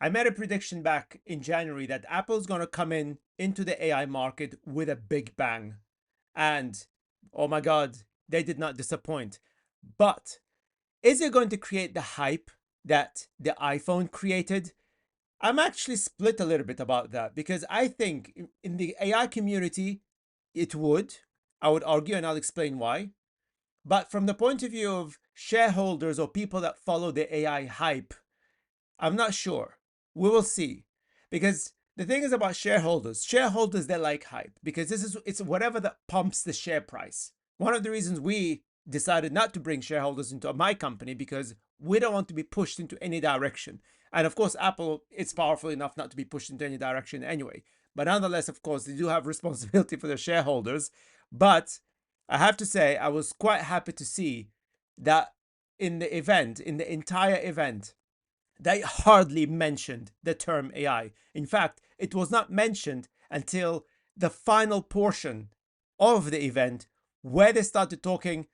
I made a prediction back in January that Apple's going to come into the AI market with a big bang. And oh my God, they did not disappoint. But is it going to create the hype that the iPhone created? I'm actually split a little bit about that because I think in the AI community, it would. I would argue, and I'll explain why. But from the point of view of shareholders or people that follow the AI hype, I'm not sure. We will see. Because the thing is about shareholders they like hype because it's whatever that pumps the share price. One of the reasons we decided not to bring shareholders into my company because we don't want to be pushed into any direction. And of course, Apple is powerful enough not to be pushed into any direction anyway. But nonetheless, of course, they do have responsibility for their shareholders. But I have to say, I was quite happy to see that in the event, in the entire event, they hardly mentioned the term AI. In fact, it was not mentioned until the final portion of the event where they started talking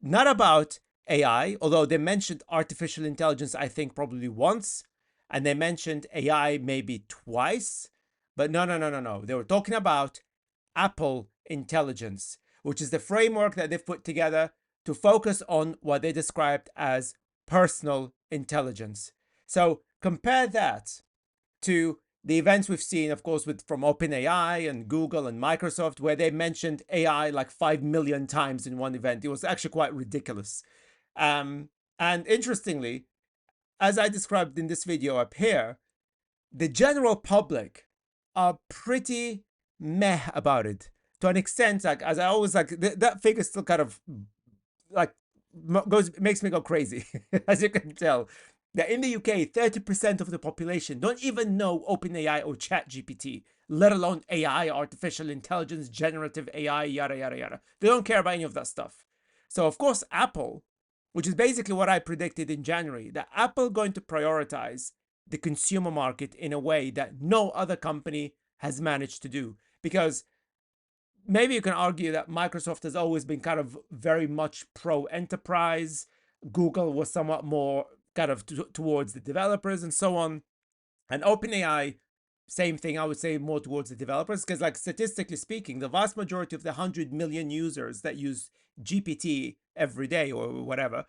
not about AI, although they mentioned artificial intelligence, I think probably once, and they mentioned AI maybe twice. But no, no, no, no, no. They were talking about Apple intelligence, which is the framework that they've put together to focus on what they described as personal intelligence. So compare that to the events we've seen, of course, with from OpenAI and Google and Microsoft, where they mentioned AI like 5 million times in one event. It was actually quite ridiculous. And interestingly, as I described in this video up here, the general public are pretty meh about it to an extent. Like as I always like that figure still kind of like makes me go crazy, as you can tell. That in the UK, 30% of the population don't even know OpenAI or ChatGPT, let alone AI, artificial intelligence, generative AI, yada, yada, yada. They don't care about any of that stuff. So, of course, Apple, which is basically what I predicted in January, that Apple going to prioritize the consumer market in a way that no other company has managed to do. Because maybe you can argue that Microsoft has always been kind of very much pro enterprise. Google was somewhat more kind of towards the developers and so on. And OpenAI, same thing, I would say more towards the developers because, like, statistically speaking, the vast majority of the 100 million users that use GPT every day or whatever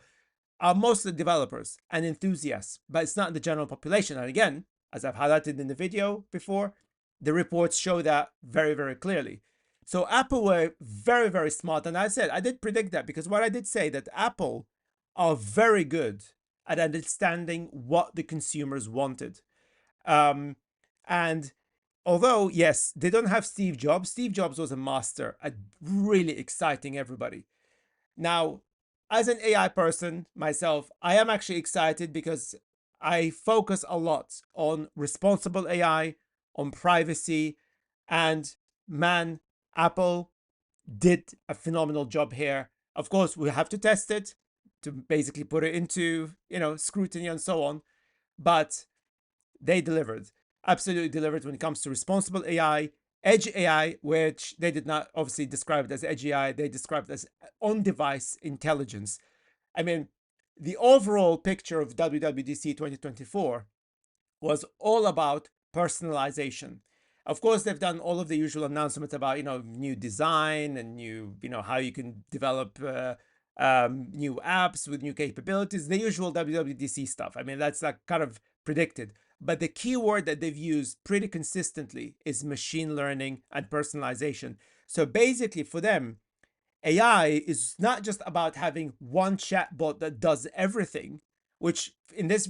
are mostly developers and enthusiasts, but it's not the general population. And again, as I've highlighted in the video before, the reports show that very, very clearly. So Apple were very, very smart. And I said, I did predict that because what I did say that Apple are very good at understanding what the consumers wanted. And although, yes, they don't have Steve Jobs, Steve Jobs was a master at really exciting everybody. Now, as an AI person myself, I am actually excited because I focus a lot on responsible AI, on privacy, and man, Apple did a phenomenal job here. Of course, we have to test it to basically put it into, scrutiny and so on, but they delivered, absolutely delivered when it comes to responsible AI, edge AI, which they did not obviously describe it as edge AI, they described it as on-device intelligence. I mean, the overall picture of WWDC 2024 was all about personalization. Of course, they've done all of the usual announcements about, new design and new, how you can develop new apps with new capabilities, the usual WWDC stuff. I mean, that's like kind of predicted. But the key word that they've used pretty consistently is machine learning and personalization. So basically for them, AI is not just about having one chatbot that does everything, which in this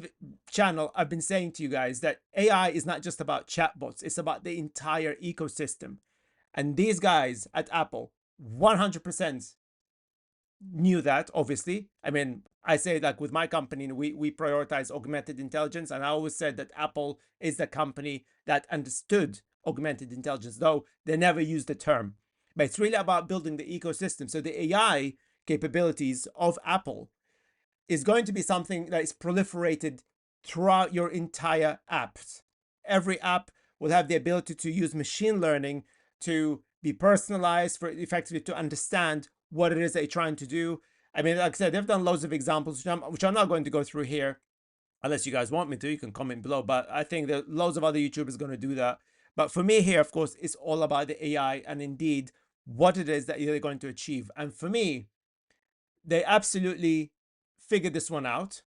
channel, I've been saying to you guys that AI is not just about chatbots, it's about the entire ecosystem. And these guys at Apple 100% knew that, obviously. I mean, I say that with my company, we prioritize augmented intelligence. And I always said that Apple is the company that understood augmented intelligence, though they never used the term. But it's really about building the ecosystem. So the AI capabilities of Apple is going to be something that is proliferated throughout your entire apps. Every app will have the ability to use machine learning to be personalized for effectively to understand what it is they're trying to do. I mean, like I said, they've done loads of examples, which I'm not going to go through here. Unless you guys want me to, you can comment below. But I think that loads of other YouTubers are going to do that. But for me here, of course, it's all about the AI and indeed what it is that they're going to achieve. And for me, they absolutely figured this one out.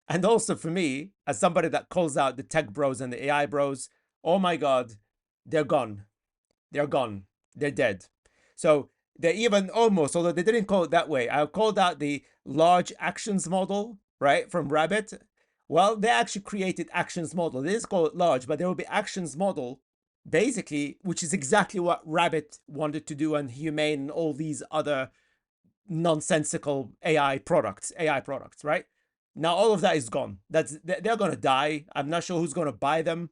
And also for me, as somebody that calls out the tech bros and the AI bros, oh my God, they're gone. They're gone. They're dead. So they even almost, although they didn't call it that way, I called out the large actions model, right, from Rabbit. Well, they actually created actions model. They didn't call it large, but there will be actions model, basically, which is exactly what Rabbit wanted to do and Humane and all these other nonsensical AI products, right? Now all of that is gone. They're gonna die. I'm not sure who's gonna buy them.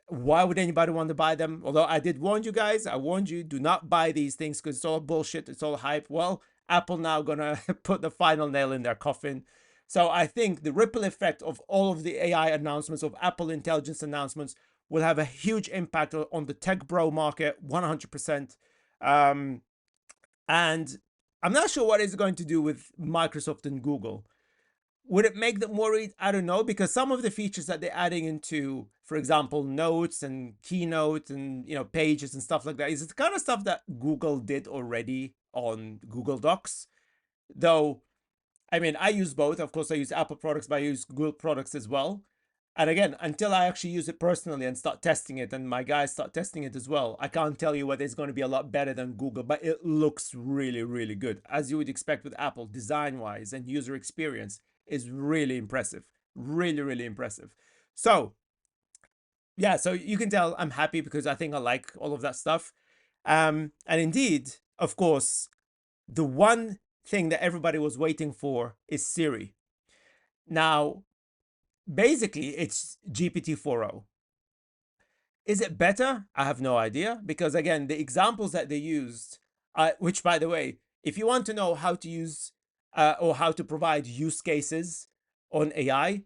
Why would anybody want to buy them? Although I did warn you guys, I warned you, do not buy these things because it's all bullshit, it's all hype. Well, Apple now gonna put the final nail in their coffin. So I think the ripple effect of all of the AI announcements, of Apple Intelligence announcements, will have a huge impact on the tech bro market, 100%. And I'm not sure what it's going to do with Microsoft and Google. Would it make them worried? I don't know, because some of the features that they're adding into, for example, notes and keynote and pages and stuff like that is the kind of stuff that Google did already on Google Docs. Though, I mean, I use both. Of course, I use Apple products, but I use Google products as well. And again, until I actually use it personally and start testing it, and my guys start testing it as well, I can't tell you whether it's going to be a lot better than Google, but it looks really, really good. As you would expect with Apple, design-wise and user experience is really impressive. Really, really impressive. So, yeah, so you can tell I'm happy because I think I like all of that stuff. And indeed, of course, the one thing that everybody was waiting for is Siri. Now, basically, it's GPT 4.0. Is it better? I have no idea, because again, the examples that they used, which by the way, if you want to know how to use or how to provide use cases on AI,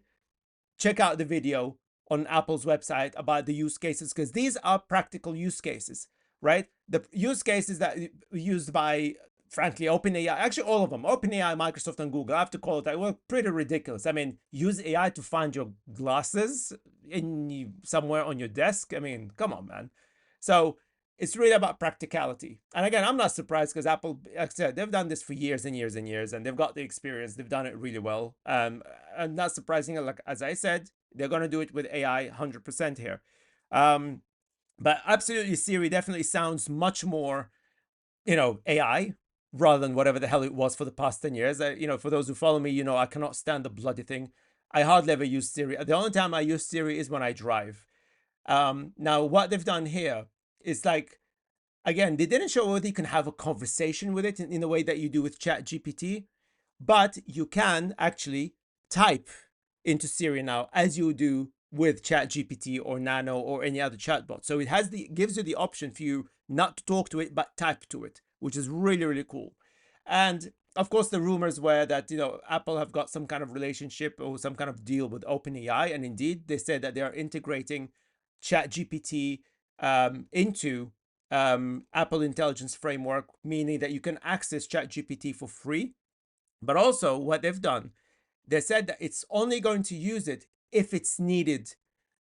check out the video on Apple's website about the use cases, because these are practical use cases, right? The use cases that used by, frankly, OpenAI, actually all of them, OpenAI, Microsoft, and Google, I have to call it that, were pretty ridiculous. I mean, use AI to find your glasses in somewhere on your desk. I mean, come on, man. So it's really about practicality. And again, I'm not surprised because Apple, like I said, they've done this for years and years and years, and they've got the experience. They've done it really well. And not surprisingly, like as I said, they're going to do it with AI 100% here. But absolutely, Siri definitely sounds much more, AI rather than whatever the hell it was for the past 10 years. For those who follow me, I cannot stand the bloody thing. I hardly ever use Siri. The only time I use Siri is when I drive. Now, what they've done here is like, again, they didn't show whether you can have a conversation with it in the way that you do with ChatGPT, but you can actually type into Siri now as you do with ChatGPT or Nano or any other chatbot. So it gives you the option for you not to talk to it, but type to it, which is really, really cool. And of course, the rumors were that, Apple have got some kind of relationship or some kind of deal with OpenAI. And indeed, they said that they are integrating ChatGPT into Apple Intelligence Framework, meaning that you can access ChatGPT for free. But also, what they've done, they said that it's only going to use it if it's needed,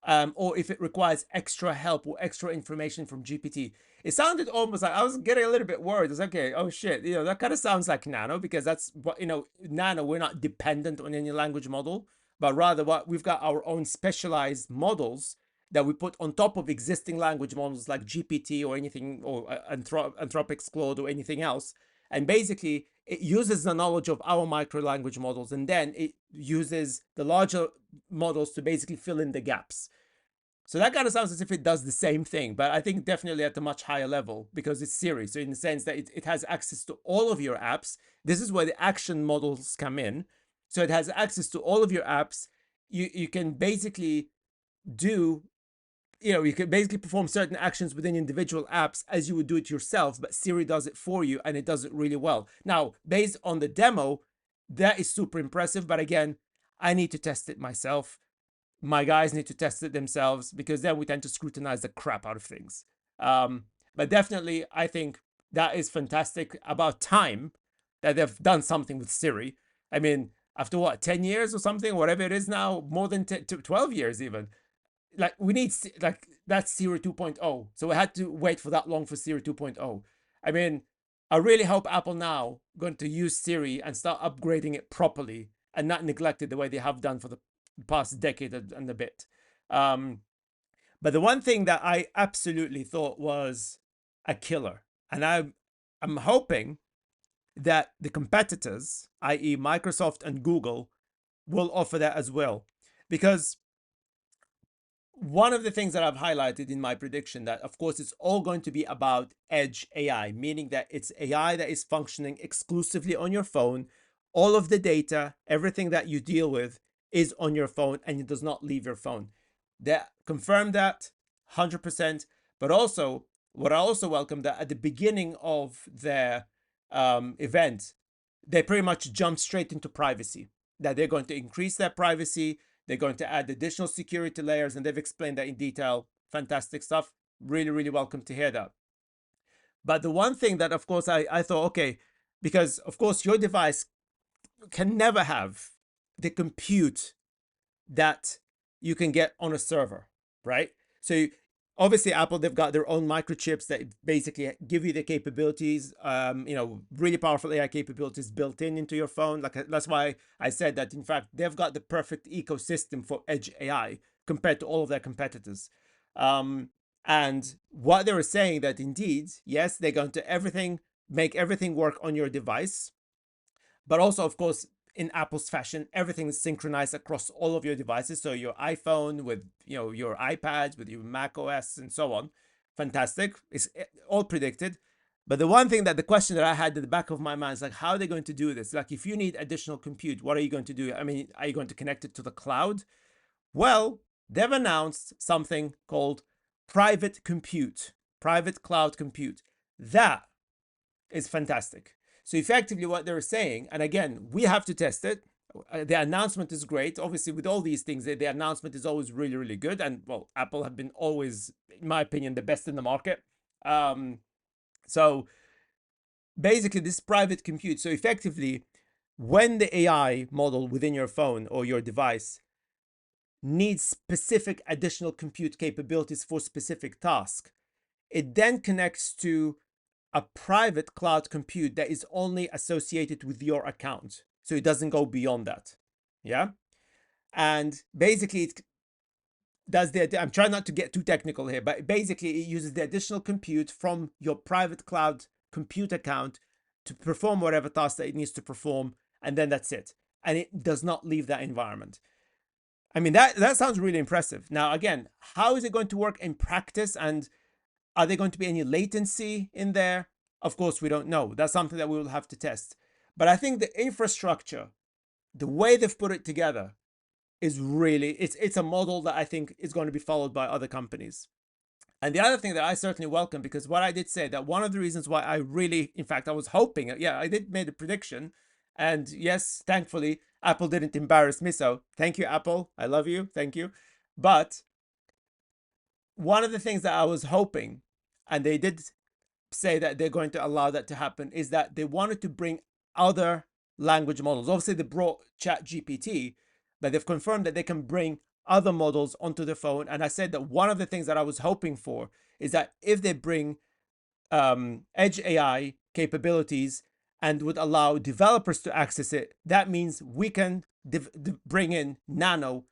or if it requires extra help or extra information from GPT. It sounded almost like I was getting a little bit worried. It's okay, oh shit, that kind of sounds like Nano, because that's what, Nano, we're not dependent on any language model, but rather what we've got our own specialized models that we put on top of existing language models like GPT or anything, or Anthropic's Claude or anything else. And basically, it uses the knowledge of our micro language models, and then it uses the larger models to basically fill in the gaps. So that kind of sounds as if it does the same thing, but I think definitely at a much higher level, because it's Siri. So in the sense that it has access to all of your apps. This is where the action models come in. So it has access to all of your apps. You can basically do, you can basically perform certain actions within individual apps as you would do it yourself, but Siri does it for you, and it does it really well. Now, based on the demo, that is super impressive, but again, I need to test it myself. My guys need to test it themselves, because then we tend to scrutinize the crap out of things. But definitely, I think that is fantastic. About time that they've done something with Siri. I mean, after what, 10 years or something, whatever it is now, more than 10 to 12 years even. Like we need like that's Siri 2.0. So we had to wait for that long for Siri 2.0. I mean, I really hope Apple now going to use Siri and start upgrading it properly and not neglect it the way they have done for the past decade and a bit. But the one thing that I absolutely thought was a killer, and I'm hoping that the competitors, i.e., Microsoft and Google, will offer that as well. Because one of the things that I've highlighted in my prediction that, of course, it's all going to be about edge AI, meaning that it's AI that is functioning exclusively on your phone. All of the data, everything that you deal with is on your phone and it does not leave your phone. That confirmed that 100%. But also, what I also welcome that at the beginning of their event, they pretty much jumped straight into privacy, that they're going to increase their privacy, they're going to add additional security layers, and they've explained that in detail. Fantastic stuff. Really, really welcome to hear that. But the one thing that, of course, I thought, okay, because, of course, your device can never have the compute that you can get on a server, right? So obviously Apple, they've got their own microchips that basically give you the capabilities, really powerful AI capabilities built into your phone. Like that's why I said that, in fact, they've got the perfect ecosystem for edge AI compared to all of their competitors. And what they were saying that indeed, yes, they're going to make everything work on your device, but also, of course, in Apple's fashion, everything is synchronized across all of your devices. So your iPhone with your iPads, with your Mac OS, and so on. Fantastic. It's all predicted. But the one thing that the question that I had at the back of my mind is like, how are they going to do this? Like, if you need additional compute, what are you going to do? I mean, are you going to connect it to the cloud? Well, they've announced something called private compute, private cloud compute. That is fantastic. So effectively what they're saying, and again, we have to test it. The announcement is great. Obviously, with all these things, the announcement is always really, really good. And well, Apple have been always, in my opinion, the best in the market. So basically, this private compute. So effectively, when the AI model within your phone or your device needs specific additional compute capabilities for specific task, it then connects to a private cloud compute that is only associated with your account. So it doesn't go beyond that. Yeah. And basically, it does I'm trying not to get too technical here, but basically, it uses the additional compute from your private cloud compute account to perform whatever task that it needs to perform. And then that's it. And it does not leave that environment. I mean, that sounds really impressive. Now, again, how is it going to work in practice? And are there going to be any latency in there? Of course, we don't know. That's something that we will have to test. But I think the infrastructure, the way they've put it together, is really it's a model that I think is going to be followed by other companies. And the other thing that I certainly welcome, because what I did say that one of the reasons why I really, in fact, I was hoping, yeah, I did made a prediction, and yes, thankfully, Apple didn't embarrass me. So thank you, Apple. I love you. Thank you. But one of the things that I was hoping, and they did say that they're going to allow that to happen, is that they wanted to bring other language models. Obviously, they brought ChatGPT, but they've confirmed that they can bring other models onto the phone. And I said that one of the things that I was hoping for is that if they bring edge AI capabilities and would allow developers to access it, that means we can bring in Nano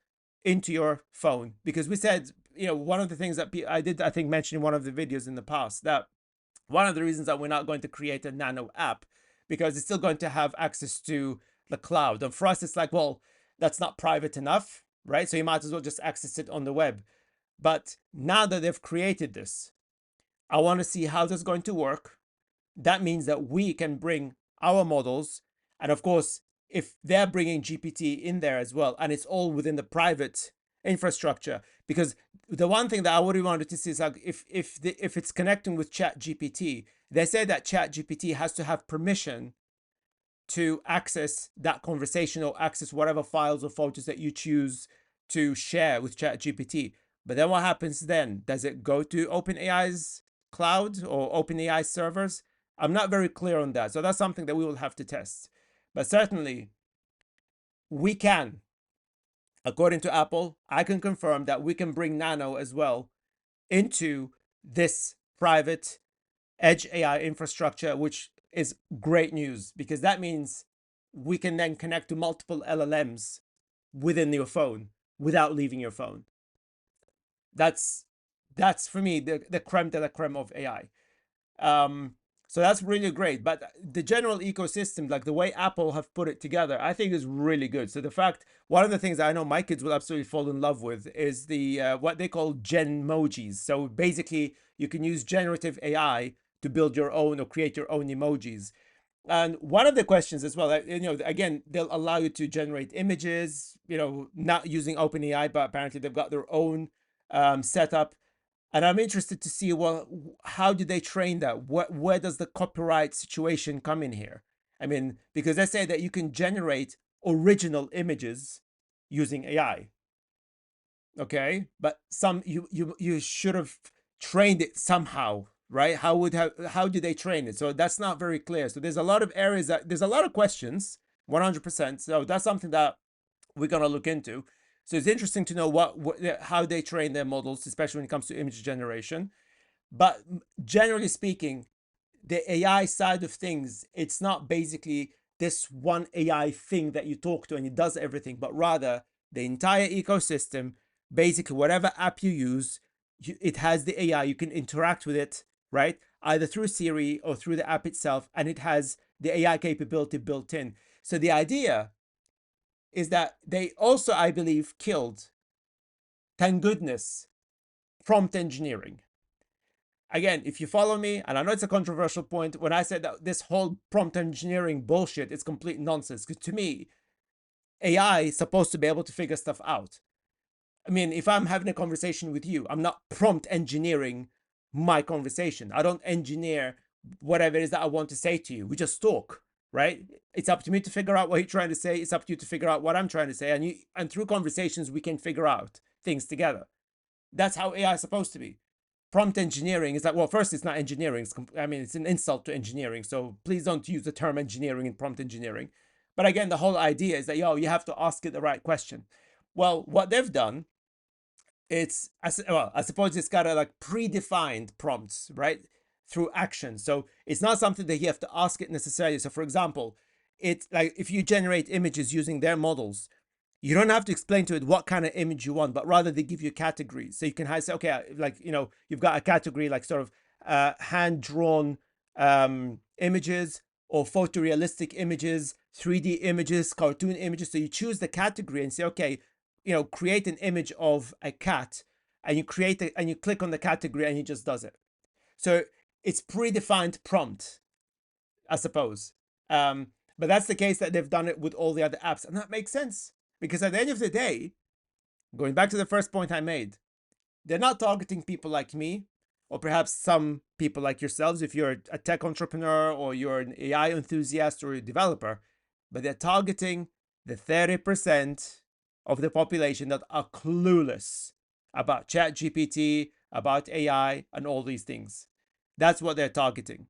into your phone. Because we said, one of the things that I did, I think, mention in one of the videos in the past, that one of the reasons that we're not going to create a Nano app, because it's still going to have access to the cloud. And for us, it's like, well, that's not private enough, right? So you might as well just access it on the web. But now that they've created this, I want to see how this is going to work. That means that we can bring our models. And of course, if they're bringing GPT in there as well, and it's all within the private infrastructure, because the one thing that I really wanted to see is like if it's connecting with Chat GPT, they say that Chat GPT has to have permission to access that conversation or access whatever files or photos that you choose to share with Chat GPT. But then what happens then? Does it go to OpenAI's cloud or OpenAI servers? I'm not very clear on that. So that's something that we will have to test. But certainly, we can, according to Apple, I can confirm that we can bring Nano as well into this private edge AI infrastructure, which is great news because that means we can then connect to multiple LLMs within your phone without leaving your phone. That's that's for me the creme de la creme of AI. Um, so that's really great. But the general ecosystem, like the way Apple have put it together, I think is really good. So the fact, one of the things I know my kids will absolutely fall in love with is the what they call Gen emojis. So basically, you can use generative AI to build your own or create your own emojis. And one of the questions as well, again, they'll allow you to generate images, not using OpenAI, but apparently they've got their own setup. And I'm interested to see, well, how do they train that? Where does the copyright situation come in here? I mean, because they say that you can generate original images using AI. Okay, but you should have trained it somehow, right? How do they train it? So that's not very clear. So there's a lot of areas that there's a lot of questions, 100%. So that's something that we're gonna look into. So it's interesting to know how they train their models, especially when it comes to image generation. But generally speaking, the AI side of things, it's not basically this one AI thing that you talk to and it does everything, but rather the entire ecosystem, basically whatever app you use, it has the AI. You can interact with it, right? Either through Siri or through the app itself, and it has the AI capability built in. So the idea is that they also, I believe, killed, thank goodness, prompt engineering. Again, if you follow me, and I know it's a controversial point, when I said that this whole prompt engineering bullshit is complete nonsense, because to me, AI is supposed to be able to figure stuff out. I mean, if I'm having a conversation with you, I'm not prompt engineering my conversation. I don't engineer whatever it is that I want to say to you. We just talk, right? It's up to me to figure out what you're trying to say. It's up to you to figure out what I'm trying to say. And through conversations, we can figure out things together. That's how AI is supposed to be. Prompt engineering is like, well, first, it's not engineering. I mean, it's an insult to engineering. So please don't use the term engineering in prompt engineering. But again, the whole idea is that, you have to ask it the right question. Well, what they've done, I suppose it's got a like predefined prompts, right? Through action. So it's not something that you have to ask it necessarily. So for example, it's like if you generate images using their models, you don't have to explain to it what kind of image you want, but rather they give you categories. So you can say, okay, like, you've got a category like sort of hand drawn images or photorealistic images, 3D images, cartoon images. So you choose the category and say, okay, create an image of a cat, and you create it and you click on the category and it just does it. So it's predefined prompt, I suppose. But that's the case that they've done it with all the other apps, and that makes sense because at the end of the day, going back to the first point I made, they're not targeting people like me, or perhaps some people like yourselves if you're a tech entrepreneur or you're an AI enthusiast or a developer, but they're targeting the 30% of the population that are clueless about ChatGPT, about AI, and all these things. That's what they're targeting.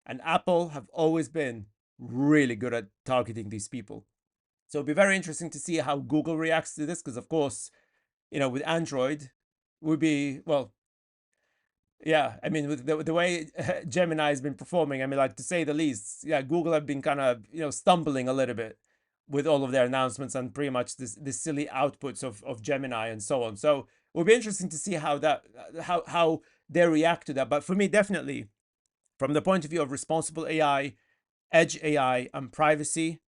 And Apple have always been really good at targeting these people. So it'll be very interesting to see how Google reacts to this, because of course, with Android, would be, well, yeah, I mean, with the way Gemini has been performing, I mean, like, to say the least, yeah, Google have been kind of, stumbling a little bit with all of their announcements and pretty much this silly outputs of Gemini and so on. So it will be interesting to see how they react to that. But for me, definitely, from the point of view of responsible AI, edge AI, and privacy,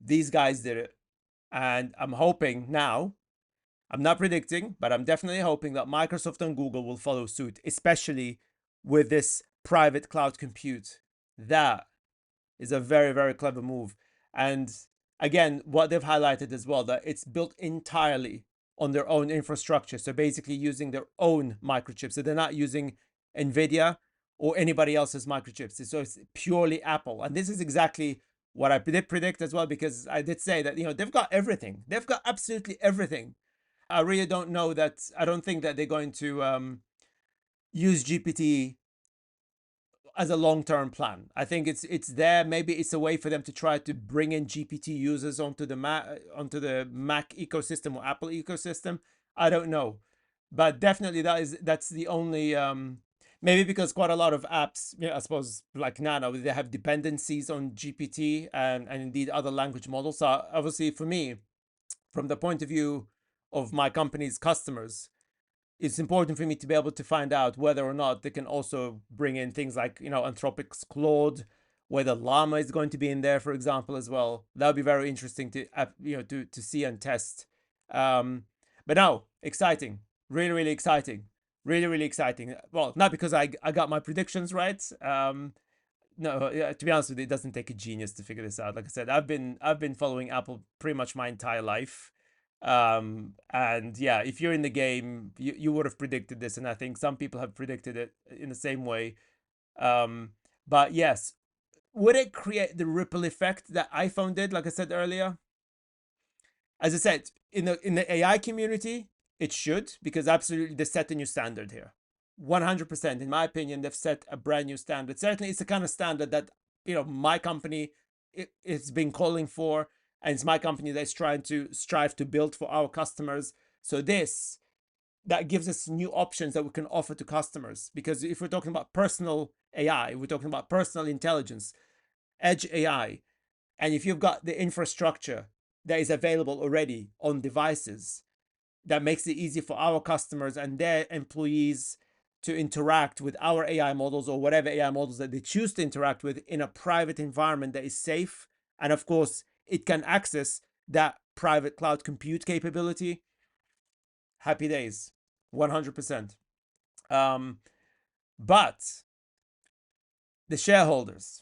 these guys did it. And I'm hoping now, I'm not predicting, but I'm definitely hoping that Microsoft and Google will follow suit, especially with this private cloud compute. That is a very, very clever move. And again, what they've highlighted as well, that it's built entirely on their own infrastructure. So basically using their own microchips. So they're not using NVIDIA or anybody else's microchips. So it's purely Apple. And this is exactly what I did predict as well, because I did say that, they've got everything. They've got absolutely everything. I really don't know that. I don't think that they're going to use GPT as a long-term plan. I think it's there. Maybe it's a way for them to try to bring in GPT users onto the Mac ecosystem or Apple ecosystem. I don't know, but definitely that's the only maybe because quite a lot of apps, I suppose like Nano, they have dependencies on GPT and indeed other language models. So obviously for me, from the point of view of my company's customers, it's important for me to be able to find out whether or not they can also bring in things like, Anthropic's Claude, whether Llama is going to be in there, for example, as well. That would be very interesting to, to see and test. But no, exciting, really, really exciting, really, really exciting. Well, not because I got my predictions right. No, to be honest with you, it doesn't take a genius to figure this out. Like I said, I've been following Apple pretty much my entire life. And yeah, if you're in the game, you would have predicted this, and I think some people have predicted it in the same way. Um, but yes, would it create the ripple effect that iPhone did? Like I said earlier, as I said, in the AI community, it should, because absolutely they set a new standard here. 100%, in my opinion, they've set a brand new standard. Certainly, it's the kind of standard that my company it's been calling for, and it's my company that's trying to strive to build for our customers. So that gives us new options that we can offer to customers. Because if we're talking about personal AI, we're talking about personal intelligence, edge AI, and if you've got the infrastructure that is available already on devices, that makes it easy for our customers and their employees to interact with our AI models or whatever AI models that they choose to interact with in a private environment that is safe. And of course, it can access that private cloud compute capability. Happy days, 100%. But the shareholders,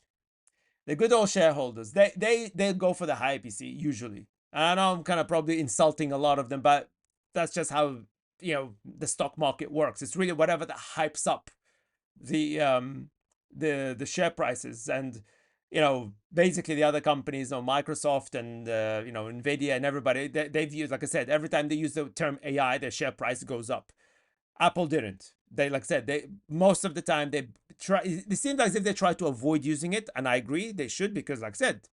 the good old shareholders, they go for the hype, you see, usually. And I know I'm kind of probably insulting a lot of them, but that's just how the stock market works. It's really whatever that hypes up the share prices. And basically the other companies, Microsoft and Nvidia and everybody, they've used, like I said, every time they use the term AI, their share price goes up. Apple didn't. They, like I said, they most of the time they try. It seems as if they try to avoid using it, and I agree they should, because, like I said,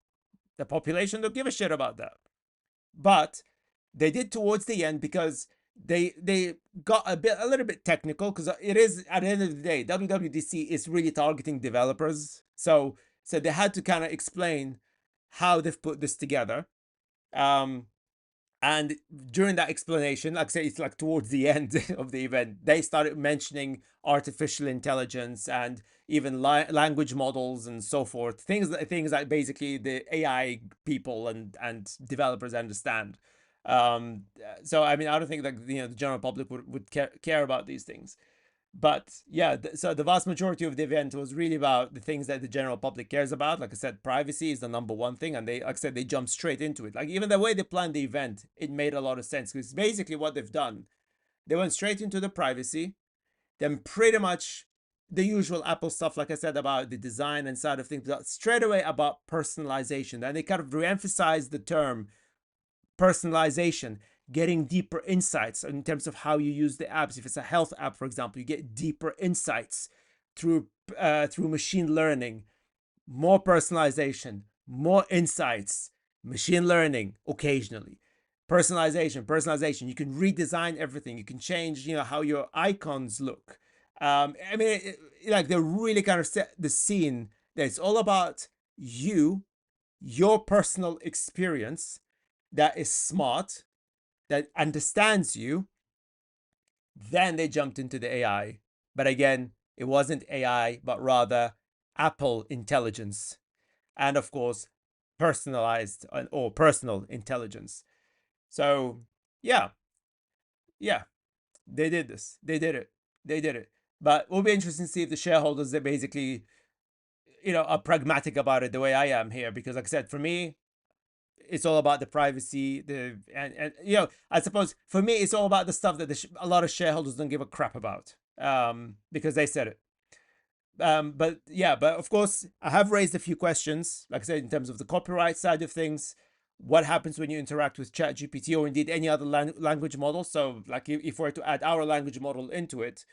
the population don't give a shit about that. But they did towards the end, because they got a little bit technical, because it is, at the end of the day, WWDC is really targeting developers. So they had to kind of explain how they've put this together. And during that explanation, like I say, it's like towards the end of the event, they started mentioning artificial intelligence and even language models and so forth. Things that basically the AI people and developers understand. So I mean, I don't think that the general public would care about these things. But yeah, so the vast majority of the event was really about the things that the general public cares about. Like I said, privacy is the number one thing, and like I said, they jumped straight into it. Like, even the way they planned the event, it made a lot of sense, because basically what they've done, they went straight into the privacy, then pretty much the usual Apple stuff, like I said, about the design and side of things, but straight away about personalization. And they kind of re-emphasized the term personalization, getting deeper insights in terms of how you use the apps. If it's a health app, for example, you get deeper insights through machine learning, more personalization, more insights, machine learning occasionally. Personalization. You can redesign everything. You can change, how your icons look. I mean, like, they really kind of set the scene that it's all about your personal experience that is smart, that understands you. Then they jumped into the AI. But again, it wasn't AI, but rather Apple intelligence. And of course, personalized or personal intelligence. So, yeah, yeah, they did this. They did it. They did it. But it will be interesting to see if the shareholders, they basically, are pragmatic about it the way I am here. Because, like I said, for me, it's all about the privacy, and I suppose for me it's all about the stuff that a lot of shareholders don't give a crap about, because they said it. But yeah, but of course I have raised a few questions, like I said, in terms of the copyright side of things. What happens when you interact with ChatGPT or indeed any other language model? So, like, if we're to add our language model into it,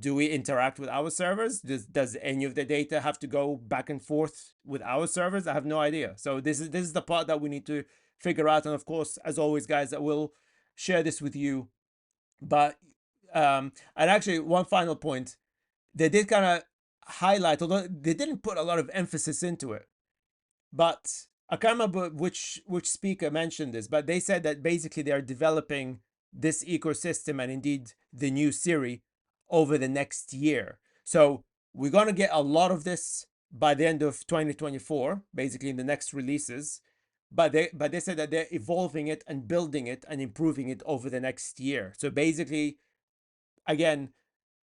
do we interact with our servers? Does any of the data have to go back and forth with our servers? I have no idea. So this is the part that we need to figure out. And of course, as always, guys, I will share this with you. But and actually, one final point, they did kind of highlight, although they didn't put a lot of emphasis into it. But I can't remember which speaker mentioned this, but they said that basically they are developing this ecosystem and indeed the new Siri over the next year. So we're gonna get a lot of this by the end of 2024, basically in the next releases. But they said that they're evolving it and building it and improving it over the next year. So basically, again,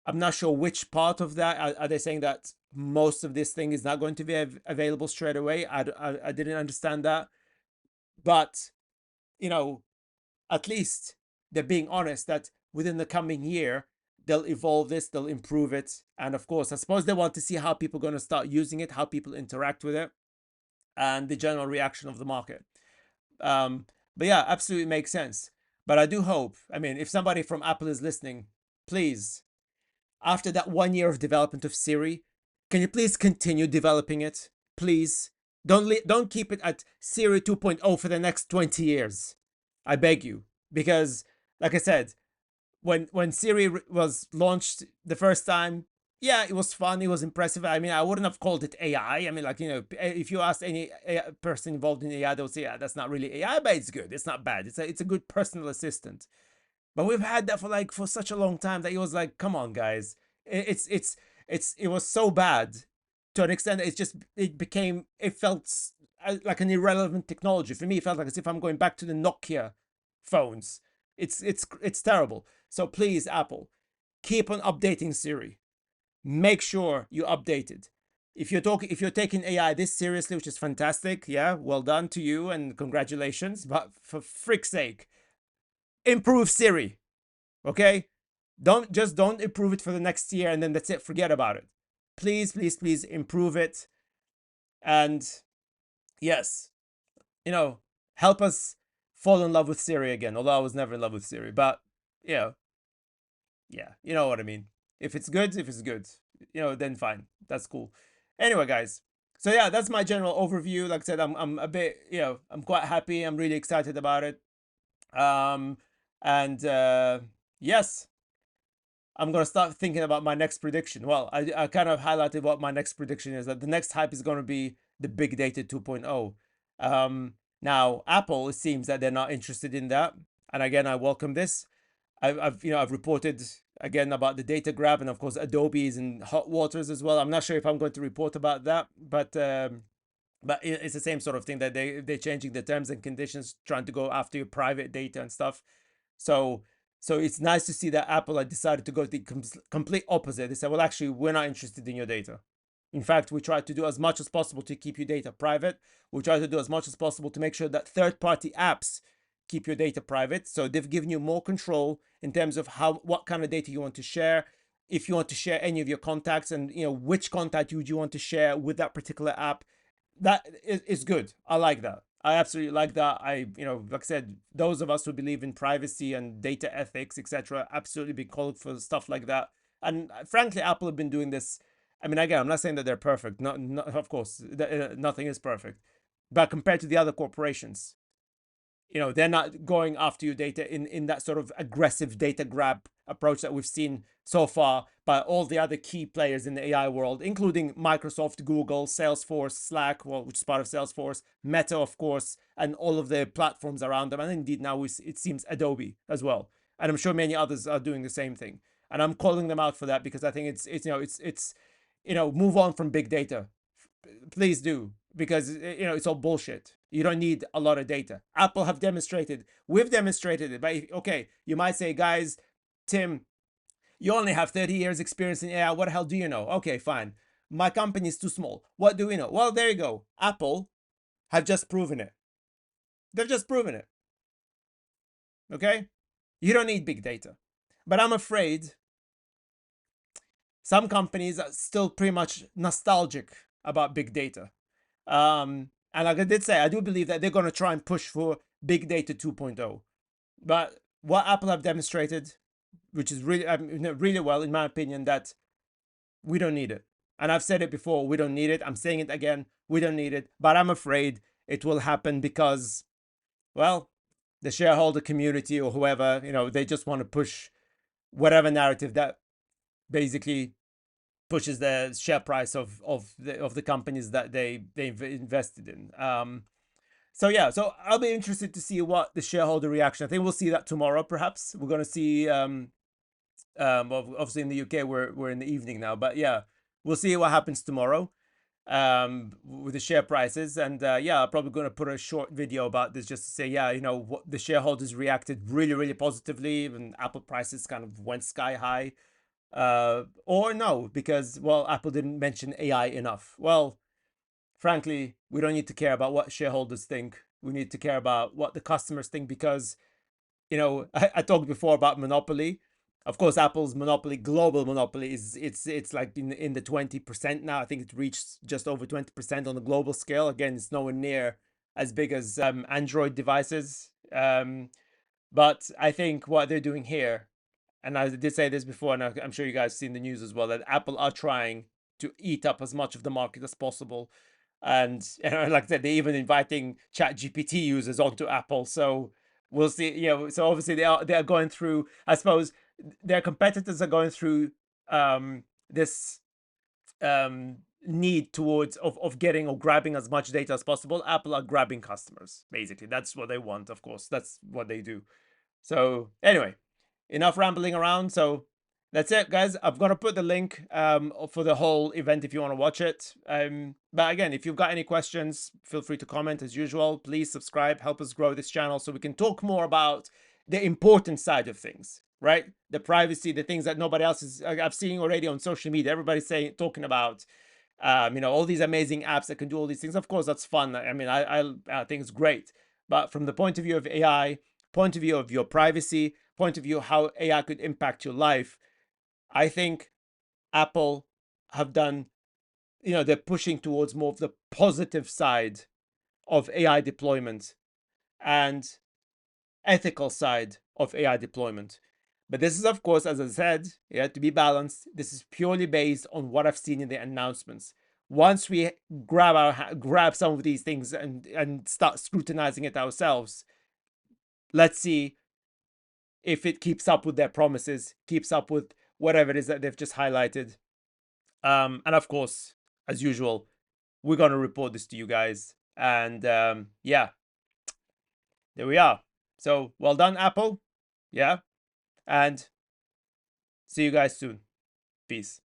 I'm not sure which part of that. Are they saying that most of this thing is not going to be available straight away? I didn't understand that. But, you know, at least they're being honest that within the coming year, they'll evolve this, they'll improve it. And of course, I suppose they want to see how people are going to start using it, how people interact with it, and the general reaction of the market. But yeah, absolutely makes sense. But I do hope, I mean, if somebody from Apple is listening, please, after that 1 year of development of Siri, can you please continue developing it? Please. Don't keep it at Siri 2.0 for the next 20 years. I beg you. Because, like I said, when Siri was launched the first time, yeah, it was fun. It was impressive. I mean, I wouldn't have called it AI. I mean, like, if you ask any AI person involved in AI, they'll say, yeah, that's not really AI, but it's good. It's not bad. It's a good personal assistant. But we've had that for such a long time that it was like, come on, guys. It was so bad to an extent that it felt like an irrelevant technology. For me, it felt like as if I'm going back to the Nokia phones. It's terrible. So please, Apple, keep on updating Siri. Make sure you update it. If you're taking AI this seriously, which is fantastic, yeah, well done to you and congratulations. But for frick's sake, improve Siri. Okay? Don't improve it for the next year and then that's it. Forget about it. Please, please, please improve it. And yes, help us fall in love with Siri again. Although I was never in love with Siri, but yeah, yeah, you know what I mean. If it's good, then fine. That's cool. Anyway, guys. So yeah, that's my general overview. Like I said, I'm a bit, I'm quite happy. I'm really excited about it. Um, and yes, I'm going to start thinking about my next prediction. Well, I kind of highlighted what my next prediction is, that the next hype is going to be the big data 2.0. Now, Apple, it seems that they're not interested in that. And again, I welcome this. I've reported again about the data grab, and of course, Adobe is in hot waters as well. I'm not sure if I'm going to report about that, but it's the same sort of thing that they're changing the terms and conditions, trying to go after your private data and stuff. So it's nice to see that Apple had decided to go the complete opposite. They said, well, actually, we're not interested in your data. In fact, we try to do as much as possible to keep your data private. We try to do as much as possible to make sure that third-party apps keep your data private. So they've given you more control in terms of what kind of data you want to share, if you want to share any of your contacts, and which contact would you want to share with that particular app. That is good. I like that. I absolutely like that. Like I said, those of us who believe in privacy and data ethics, etc., absolutely be called for stuff like that. And frankly, Apple have been doing this. I mean, again, I'm not saying that they're perfect. Of course, nothing is perfect. But compared to the other corporations, they're not going after your data in that sort of aggressive data grab approach that we've seen so far by all the other key players in the AI world, including Microsoft, Google, Salesforce, Slack, which is part of Salesforce, Meta, of course, and all of the platforms around them. And indeed now it seems Adobe as well. And I'm sure many others are doing the same thing. And I'm calling them out for that because I think it's move on from big data. Please do, because it's all bullshit. You don't need a lot of data. Apple have demonstrated, we've demonstrated it. But okay, you might say, guys, Tim, you only have 30 years experience in AI. What the hell do you know? Okay, fine. My company is too small. What do we know? Well, there you go. Apple have just proven it. They've just proven it. Okay? You don't need big data. But I'm afraid some companies are still pretty much nostalgic about big data. And like I did say, I do believe that they're going to try and push for big data 2.0. But what Apple have demonstrated, which is really really well, in my opinion, that we don't need it. And I've said it before, we don't need it. I'm saying it again, we don't need it. But I'm afraid it will happen because, well, the shareholder community or whoever, they just want to push whatever narrative that basically pushes the share price of the companies that they've invested in. So yeah, so I'll be interested to see what the shareholder reaction. I think we'll see that tomorrow. Perhaps we're going to see. Obviously in the UK we're in the evening now, but yeah, we'll see what happens tomorrow with the share prices. And yeah, I'm probably going to put a short video about this just to say, yeah, what the shareholders reacted really, really positively, and Apple prices kind of went sky high. Or no, because, well, Apple didn't mention AI enough. Well, frankly, we don't need to care about what shareholders think. We need to care about what the customers think, because I talked before about monopoly. Of course, Apple's monopoly, global monopoly, it's like in the 20% now. I think it reached just over 20% on the global scale. Again, it's nowhere near as big as Android devices. But I think what they're doing here, and I did say this before, and I'm sure you guys have seen the news as well, that Apple are trying to eat up as much of the market as possible. And like I said, they're even inviting ChatGPT users onto Apple. So we'll see. So obviously they are going through. I suppose their competitors are going through this need towards of getting or grabbing as much data as possible. Apple are grabbing customers. Basically, that's what they want. Of course, that's what they do. So anyway, enough rambling around. So that's it, guys. I'm gonna put the link for the whole event if you want to watch it. But again, if you've got any questions, feel free to comment as usual. Please subscribe, help us grow this channel so we can talk more about the important side of things, right? The privacy, the things that nobody else is. I've seen already on social media. Everybody's talking about. All these amazing apps that can do all these things. Of course, that's fun. I mean, I think it's great. But from the point of view of AI, point of view of your privacy, point of view of how AI could impact your life, I think Apple have done, they're pushing towards more of the positive side of AI deployment and ethical side of AI deployment. But this is, of course, as I said, to be balanced. This is purely based on what I've seen in the announcements. Once we grab some of these things and start scrutinizing it ourselves, let's see if it keeps up with their promises, keeps up with whatever it is that they've just highlighted. And of course, as usual, we're going to report this to you guys. And yeah, there we are. So well done, Apple. Yeah. And see you guys soon. Peace.